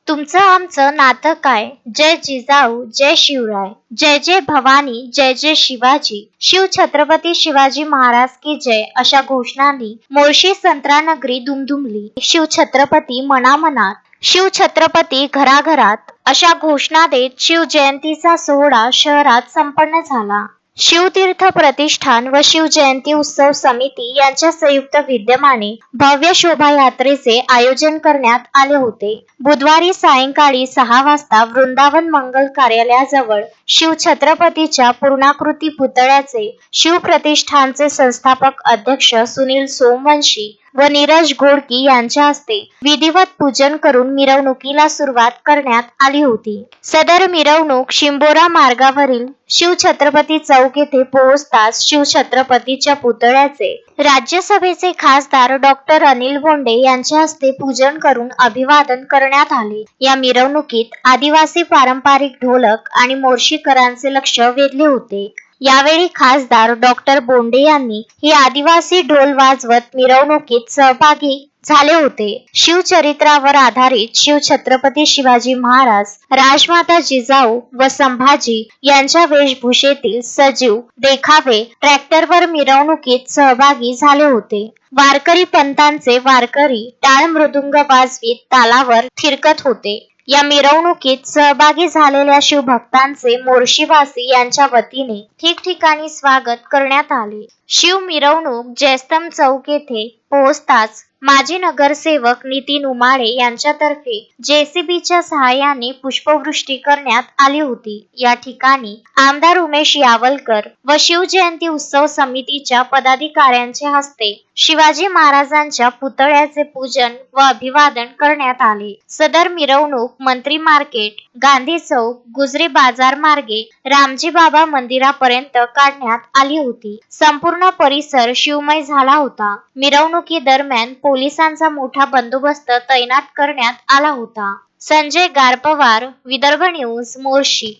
तुमचं आमचं नातं काय, जय जिजाऊ जय शिवराय, जय जय भवानी जय जय शिवाजी, शिव छत्रपती शिवाजी महाराज की जय अशा घोषणांनी मोर्शी संत्रानगरी दुमदुमली. शिव छत्रपती मनामनात, शिव छत्रपती घराघरात अशा घोषणा देत शिव जयंतीचा सोहळा शहरात संपन्न झाला. शिवतीर्थ प्रतिष्ठान व शिवजयंती उत्सव समिती यांच्या संयुक्त विद्यमाने भव्य शोभायात्रेचे आयोजन करण्यात आले होते. बुधवारी सायंकाळी 6 वाजता वृंदावन मंगल कार्यालयाजवळ शिव छत्रपतीच्या पूर्णाकृती पुतळ्याचे शिवप्रतिष्ठानचे संस्थापक अध्यक्ष सुनील सोमवंशी व नीरज घोडकी यांच्या हस्ते विधिवत पूजन करून मिरवणुकीला सुरुवात करण्यात आली होती. सदर मिरवणूक शिंबोरा मार्गावरील शिव छत्रपती चौक येथे पोहोचताच शिव छत्रपतीच्या पुतळ्याचे राज्यसभेचे खासदार डॉक्टर अनिल बोंडे यांच्या हस्ते पूजन करून अभिवादन करण्यात आले. या मिरवणुकीत आदिवासी पारंपरिक ढोलक आणि मोर्शीकरांचे लक्ष वेधले होते. यावेळी खासदार डॉक्टर बोंडे यांनी ही आदिवासी ढोल वाजवत मिरवणुकीत सहभागी झाले होते. शिवचरित्रावर आधारित शिव छत्रपती शिवाजी महाराज, राजमाता जिजाऊ व संभाजी यांच्या वेशभूषेतील सजीव देखावे ट्रॅक्टरवर मिरवणुकीत सहभागी झाले होते. वारकरी पंथांचे वारकरी टाळ मृदुंग वाजवीत तालावर थिरकत होते. या मिरवणुकीत सहभागी झालेल्या शिवभक्तांचे मोर्शीवासी यांच्या वतीने ठिकठिकाणी स्वागत करण्यात आले. शिव मिरवणूक जयस्तंभ चौक येथे पोहोचताच माजी नगरसेवक नितीन उमाळे यांच्यातर्फे जेसीबीच्या सहाय्याने पुष्पवृष्टी करण्यात आली होती. या ठिकाणी आमदार उमेश यावलकर व शिवजयंती उत्सव समितीच्या पदाधिकाऱ्यांच्या हस्ते शिवाजी महाराजांच्या पुतळ्याचे पूजन व अभिवादन करण्यात आले. सदर मिरवणूक मंत्री मार्केट, गांधी चौक, गुजरी बाजार मार्गे रामजी बाबा मंदिरापर्यंत काढण्यात आली होती. संपूर्ण परिसर शिवमय झाला होता. मिरवणुकीदरम्यान पोलिसांचा मोठा बंदोबस्त तैनात करण्यात आला होता. संजय गारपवार, विदर्भ न्यूज, मोर्शी.